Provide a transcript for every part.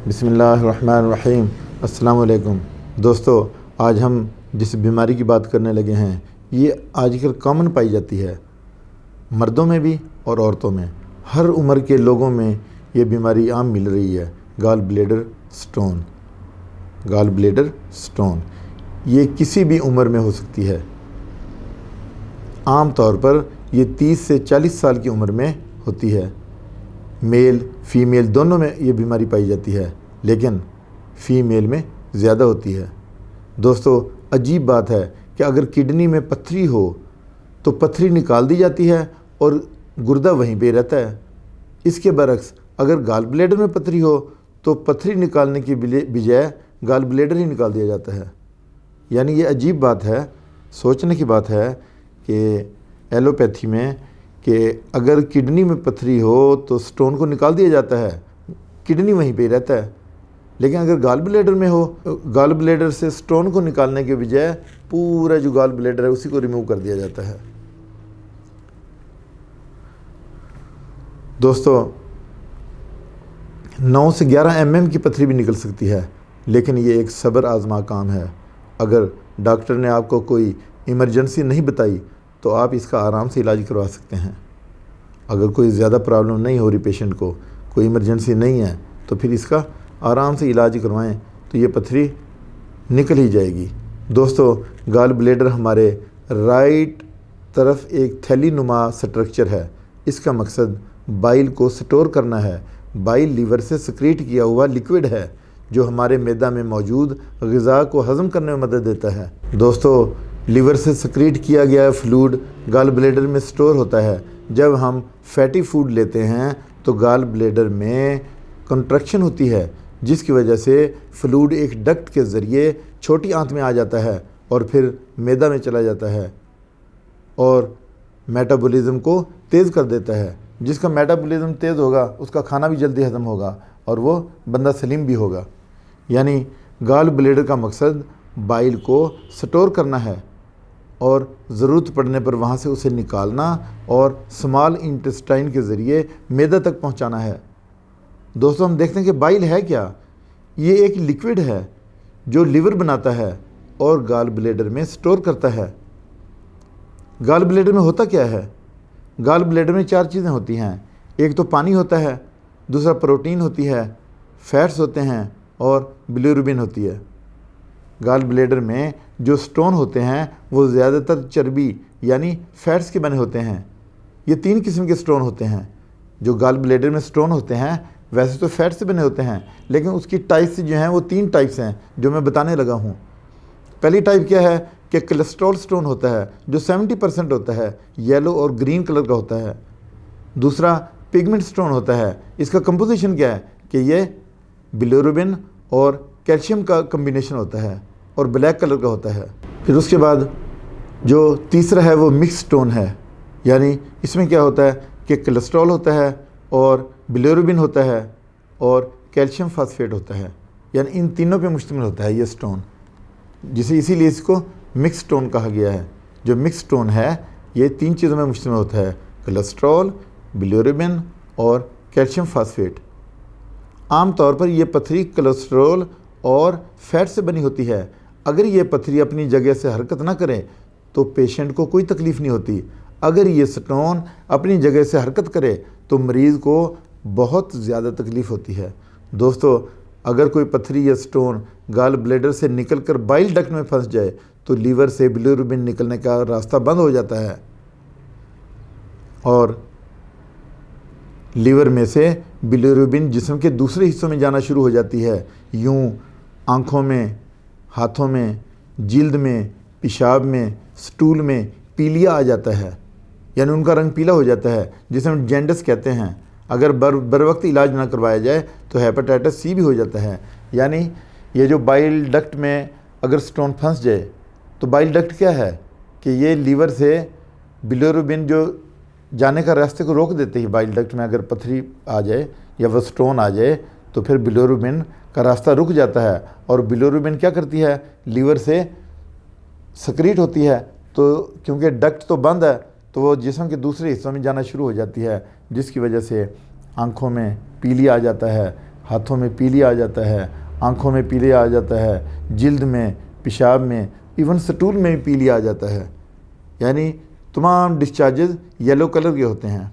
बिस्मिल्लाहिर्रहमानिर्रहीम। अस्सलाम वालेकुम। दोस्तों, आज हम जिस बीमारी की बात करने लगे हैं ये आजकल कॉमन पाई जाती है, मर्दों में भी और औरतों में। हर उम्र के लोगों में ये बीमारी आम मिल रही है, gall bladder stone. Gall bladder stone ये किसी भी उम्र में हो सकती है। आम तौर पर ये 30 से 40 साल की उम्र में होती है। मेल फीमेल दोनों में ये बीमारी पाई जाती है, लेकिन फ़ीमेल में ज़्यादा होती है। दोस्तों, अजीब बात है कि अगर किडनी में पथरी हो तो पथरी निकाल दी जाती है और गुर्दा वहीं पे रहता है। इसके बरक्स अगर गॉल ब्लैडर में पथरी हो तो पथरी निकालने की बजाय गॉल ब्लैडर ही निकाल दिया जाता है। यानी ये अजीब बात है, सोचने की बात है कि एलोपैथी में कि अगर किडनी में पथरी हो तो स्टोन को निकाल दिया जाता है, किडनी वहीं पे रहता है। लेकिन अगर गॉल ब्लैडर में हो, गॉल ब्लैडर से स्टोन को निकालने के बजाय पूरा जो गॉल ब्लैडर है उसी को रिमूव कर दिया जाता है। दोस्तों, 9 से 11 mm की पथरी भी निकल सकती है, लेकिन ये एक सब्र आजमा काम है। अगर डॉक्टर ने आपको कोई इमरजेंसी नहीं बताई तो आप इसका आराम से इलाज करवा सकते हैं। अगर कोई ज़्यादा प्रॉब्लम नहीं हो रही, पेशेंट को कोई इमरजेंसी नहीं है, तो फिर इसका आराम से इलाज करवाएं तो ये पथरी निकल ही जाएगी। दोस्तों, गॉल ब्लैडर हमारे राइट तरफ एक थैली नुमा स्ट्रक्चर है। इसका मकसद बाइल को स्टोर करना है। बाइल लीवर से सिक्रीट किया हुआ लिक्विड है जो हमारे मैदा में मौजूद ग़िज़ा को हज़म करने में मदद देता है। दोस्तों, लीवर से सिक्रीट किया गया फ्लूइड गॉल ब्लैडर में स्टोर होता है। जब हम फैटी फूड लेते हैं तो गॉल ब्लैडर में कंट्रैक्शन होती है, जिसकी वजह से फ्लूइड एक डक्ट के ज़रिए छोटी आंत में आ जाता है और फिर मैदा में चला जाता है और मेटाबॉलिज्म को तेज़ कर देता है। जिसका मेटाबॉलिज्म तेज़ होगा उसका खाना भी जल्दी हज़म होगा और वो बंदा सलीम भी होगा। यानी गॉल ब्लैडर का मकसद बाइल को स्टोर करना है और ज़रूरत पड़ने पर वहाँ से उसे निकालना और स्मॉल इंटेस्टाइन के ज़रिए मैदा तक पहुँचाना है। दोस्तों, हम देखते हैं कि बाइल है क्या। ये एक लिक्विड है जो लिवर बनाता है और गॉल ब्लैडर में स्टोर करता है। गॉल ब्लैडर में होता क्या है? गॉल ब्लैडर में 4 चीज़ें होती हैं। एक तो पानी होता है, दूसरा प्रोटीन होती है, फैट्स होते हैं और बिलिरुबिन होती है। गॉल ब्लैडर में जो स्टोन होते हैं वो ज़्यादातर चर्बी यानी फैट्स के बने होते हैं। ये 3 किस्म के स्टोन होते हैं। जो गॉल ब्लैडर में स्टोन होते हैं वैसे तो फैट से बने होते हैं, लेकिन उसकी टाइप्स जो हैं वो 3 टाइप्स हैं जो मैं बताने लगा हूँ। पहली टाइप क्या है कि कोलेस्ट्रॉल स्टोन होता है जो 70% होता है, येलो और ग्रीन कलर का होता है। दूसरा पिगमेंट स्टोन होता है। इसका कंपोजिशन क्या है कि ये बिलिरुबिन और कैल्शियम का कम्बिनेशन होता है और ब्लैक कलर का होता है। फिर उसके बाद जो तीसरा है वो मिक्स स्टोन है। यानी इसमें क्या होता है कि कोलेस्ट्रॉल होता है और बिलिरुबिन होता है और कैल्शियम फास्फेट होता है। यानी इन तीनों पे मुश्तमिल होता है ये स्टोन, जिसे इसीलिए इसको मिक्स स्टोन कहा गया है। जो मिक्स स्टोन है ये 3 चीज़ों में मुश्तमिल होता है, कोलेस्ट्रॉल, बिलिरुबिन और कैल्शियम फास्फेट। आम तौर पर यह पथरी कोलेस्ट्रॉल और फैट से बनी होती है। अगर ये पथरी अपनी जगह से हरकत ना करे तो पेशेंट को कोई तकलीफ़ नहीं होती। अगर ये स्टोन अपनी जगह से हरकत करे तो मरीज़ को बहुत ज़्यादा तकलीफ़ होती है। दोस्तों, अगर कोई पथरी या स्टोन गॉल ब्लैडर से निकलकर बाइल डक्ट में फंस जाए तो लीवर से बिलिरुबिन निकलने का रास्ता बंद हो जाता है और लीवर में से बिलिरुबिन जिस्म के दूसरे हिस्सों में जाना शुरू हो जाती है। यूँ आँखों में, हाथों में, जिल्द में, पेशाब में, स्टूल में पीलिया आ जाता है। यानी उनका रंग पीला हो जाता है, जिसे हम जैंडिस कहते हैं। अगर बर वक्त इलाज ना करवाया जाए तो हेपेटाइटिस C भी हो जाता है। यानी ये जो बाइल डक्ट में अगर स्टोन फंस जाए तो बाइल डक्ट क्या है कि ये लीवर से बिलिरुबिन जो जाने का रास्ते को रोक देते ही। बाइल डक्ट में अगर पथरी आ जाए या वह स्टोन आ जाए तो फिर बिलिरुबिन का रास्ता रुक जाता है और बिलिरुबिन क्या करती है, लीवर से सिक्रीट होती है। तो क्योंकि डक्ट तो बंद है तो वो जिस्म के दूसरे हिस्सों में जाना शुरू हो जाती है, जिसकी वजह से आँखों में पीलिया आ जाता है, हाथों में पीलिया आ जाता है, आँखों में पीलिया आ जाता है, जिल्द में, पेशाब में, इवन स्टूल में भी पीलिया आ जाता है। यानी तमाम डिस्चार्जेस येलो कलर के होते हैं।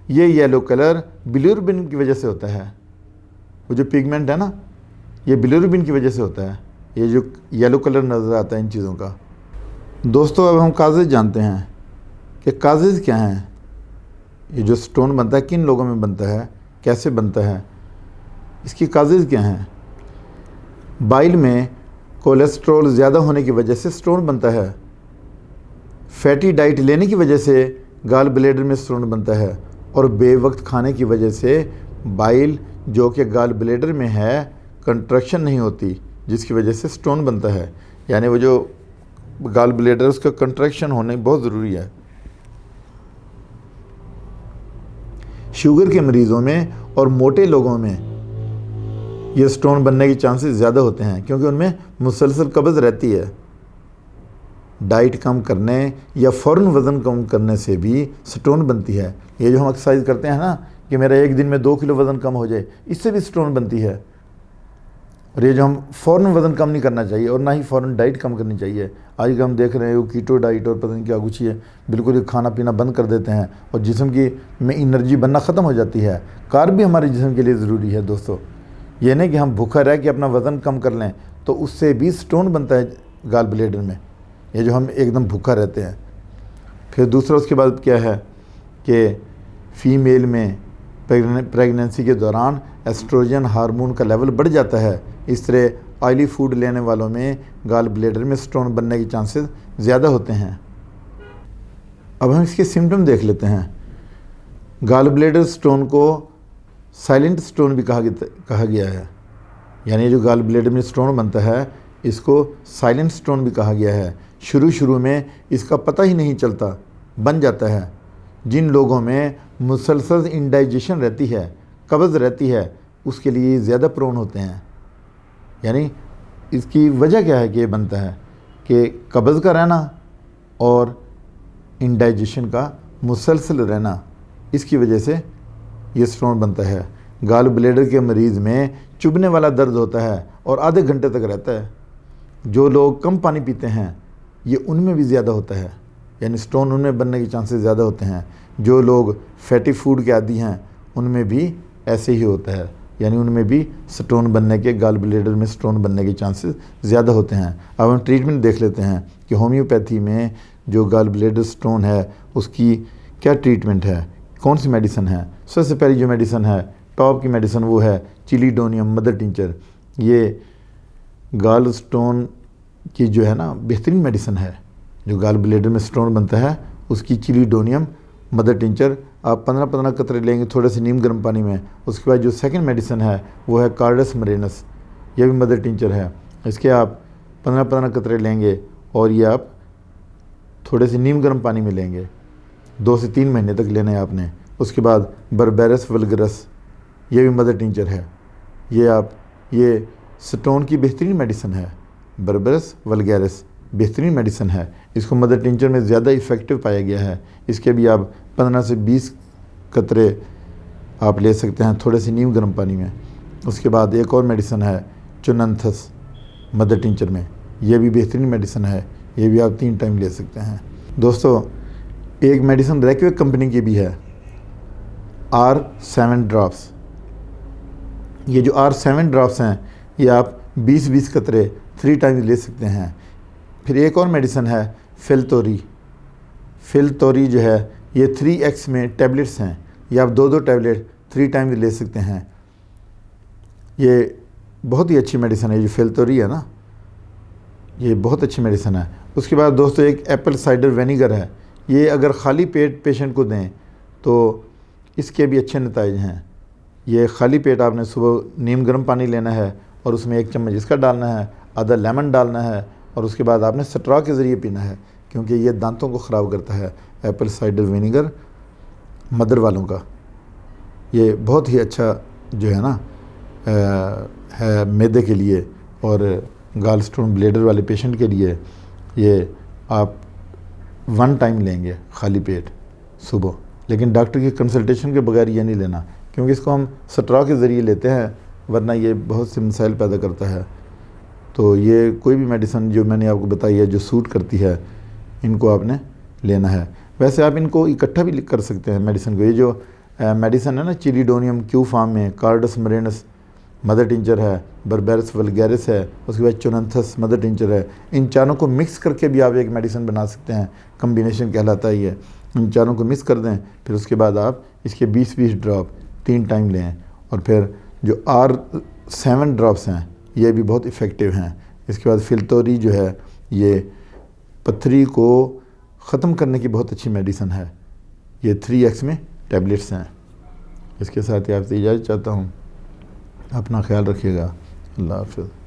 ये येलो कलर बिलिरुबिन की वजह से होता है। वो जो पिगमेंट है ना, ये बिलिरुबिन की वजह से होता है, ये जो येलो कलर नज़र आता है इन चीज़ों का। दोस्तों अब हम काजेज़ जानते हैं कि काजेज़ क्या हैं। ये जो स्टोन बनता है किन लोगों में बनता है, कैसे बनता है, इसकी काजेज़ क्या हैं। बाइल में कोलेस्ट्रॉल ज़्यादा होने की वजह से स्टोन बनता है। फैटी डाइट लेने की वजह से गाल ब्लेडर में स्टोन बनता है। और बेवक्त खाने की वजह से बाइल जो कि गाल ब्लेडर में है कंट्रैक्शन नहीं होती, जिसकी वजह से स्टोन बनता है। यानी वो जो गाल ब्लेडर उसका कंट्रैक्शन होने बहुत ज़रूरी है। शुगर के मरीज़ों में और मोटे लोगों में ये स्टोन बनने के चांसेस ज़्यादा होते हैं, क्योंकि उनमें मुसलसल कब्ज़ रहती है। डाइट कम करने या फ़ौरन वज़न कम करने से भी स्टोन बनती है। ये जो हम एक्सरसाइज करते हैं ना कि मेरा एक दिन में 2 किलो वज़न कम हो जाए, इससे भी स्टोन बनती है। और ये जो हम फ़ौरन वज़न कम नहीं करना चाहिए और ना ही फ़ौरन डाइट कम करनी चाहिए। आज हम देख रहे हैं वो कीटो डाइट और पता नहीं क्या कुछ है, बिल्कुल ही खाना पीना बंद कर देते हैं और जिस्म की में एनर्जी बनना ख़त्म हो जाती है। कार्ब भी हमारे जिस्म के लिए ज़रूरी है दोस्तों। ये नहीं कि हम भूखा रह के अपना वज़न कम कर लें, तो उससे भी स्टोन बनता है गाल ब्लेडर में, ये जो हम एकदम भूखा रहते हैं। फिर दूसरा उसके बाद क्या है कि फ़ीमेल में प्रेगनेंसी के दौरान एस्ट्रोजन हार्मोन का लेवल बढ़ जाता है। इस तरह ऑयली फूड लेने वालों में गाल ब्लेडर में स्टोन बनने के चांसेस ज़्यादा होते हैं। अब हम इसके सिम्टम देख लेते हैं। गाल ब्लेडर स्टोन को साइलेंट स्टोन भी कहा गया है। यानी जो गाल ब्लेडर में स्टोन बनता है इसको साइलेंट स्टोन भी कहा गया है। शुरू में इसका पता ही नहीं चलता, बन जाता है। जिन लोगों में मुसलसल इंडाइजेशन रहती है, कब्ज़ रहती है, उसके लिए ज़्यादा प्रोन होते हैं। यानी इसकी वजह क्या है कि ये बनता है कि कब्ज़ का रहना और इंडाइजेशन का मुसलसल रहना, इसकी वजह से ये स्टोन बनता है। गाल ब्लेडर के मरीज़ में चुभने वाला दर्द होता है और आधे घंटे तक रहता है। जो लोग कम पानी पीते हैं ये उनमें भी ज़्यादा होता है, यानी स्टोन उनमें बनने के चांसेस ज़्यादा होते हैं। जो लोग फैटी फूड के आदी हैं उनमें भी ऐसे ही होता है, यानी उनमें भी स्टोन बनने के, गाल ब्लेडर में स्टोन बनने के चांसेस ज़्यादा होते हैं। अब हम ट्रीटमेंट देख लेते हैं कि होम्योपैथी में जो गाल ब्लेडर स्टोन है उसकी क्या ट्रीटमेंट है, कौन सी मेडिसिन है। सबसे पहली जो मेडिसिन है, टॉप की मेडिसिन, वो है चिलीडोनियम मदर टिंचर। ये गाल स्टोन की जो है ना बेहतरीन मेडिसिन है। जो गाल ब्लेडर में स्टोन बनता है उसकी चिलीडोनियम मदर टिंचर आप 15-15 कतरे लेंगे थोड़े से नीम गर्म पानी में। उसके बाद जो सेकंड मेडिसिन है वो है कार्डस मरेनस, यह भी मदर टिंचर है। इसके आप 15-15 कतरे लेंगे और ये आप थोड़े से नीम गर्म पानी में लेंगे, 2 से 3 महीने तक लेना है आपने। उसके बाद बर्बेरस वल्गरस, ये भी मदर टिंचर है। ये स्टोन की बेहतरीन मेडिसिन है। बर्बेरस वल्गैरस बेहतरीन मेडिसिन है। इसको मदर टिंचर में ज़्यादा इफ़ेक्टिव पाया गया है। इसके भी आप 15 से 20 कतरे आप ले सकते हैं थोड़े से नीम गर्म पानी में। उसके बाद एक और मेडिसिन है चुनंथस मदर टिंचर में, यह भी बेहतरीन मेडिसिन है। ये भी आप 3 टाइम ले सकते हैं। दोस्तों एक मेडिसिन रेक्विक कंपनी की भी है, R7 ड्रॉप्स। ये जो R7 ड्रॉप्स हैं ये आप 20-20 कतरे 3 टाइम्स ले सकते हैं। फिर एक और मेडिसिन है फिलतोरी जो है ये 3x में टैबलेट्स हैं। ये आप 2-2 टैबलेट 3 टाइम्स ले सकते हैं। ये बहुत ही अच्छी मेडिसिन है। जो फिलतोरी है ना, ये बहुत अच्छी मेडिसिन है। उसके बाद दोस्तों एक एप्पल साइडर विनेगर है। ये अगर खाली पेट पेशेंट को दें तो इसके भी अच्छे नतीजे हैं। ये खाली पेट आपने सुबह नीम गर्म पानी लेना है और उसमें 1 चम्मच इसका डालना है, आधा लेमन डालना है और उसके बाद आपने स्ट्रॉ के ज़रिए पीना है, क्योंकि ये दांतों को ख़राब करता है। एप्पल साइडर विनेगर मदर वालों का ये बहुत ही अच्छा जो है ना है मैदे के लिए और गाल स्टोन ब्लेडर वाले पेशेंट के लिए। ये आप 1 टाइम लेंगे खाली पेट सुबह, लेकिन डॉक्टर की कंसल्टेशन के बगैर ये नहीं लेना, क्योंकि इसको हम स्ट्रॉ के ज़रिए लेते हैं, वरना ये बहुत से मसाइल पैदा करता है। तो ये कोई भी मेडिसिन जो मैंने आपको बताई है जो सूट करती है, इनको आपने लेना है। वैसे आप इनको इकट्ठा भी कर सकते हैं मेडिसिन को। ये जो मेडिसिन है ना, चिलीडोनियम क्यू फार्म में कार्डस मरेनस मदर टिंचर है, बर्बेरस वल्गैरिस है, उसके बाद चोनंथस मदर टिंचर है, इन चारों को मिक्स करके भी आप एक मेडिसिन बना सकते हैं। कम्बिनेशन कहलाता है ये। इन चारों को मिक्स कर दें, फिर उसके बाद आप इसके 20-20 ड्रॉप 3 टाइम लें। और फिर जो R7 ड्रॉप्स हैं ये भी बहुत इफ़ेक्टिव हैं। इसके बाद फिल्टोरी जो है ये पथरी को ख़त्म करने की बहुत अच्छी मेडिसिन है। ये 3x में टैबलेट्स हैं। इसके साथ ही आपसे इजाज़त चाहता हूँ। अपना ख्याल रखिएगा। अल्लाह हाफ़िज़।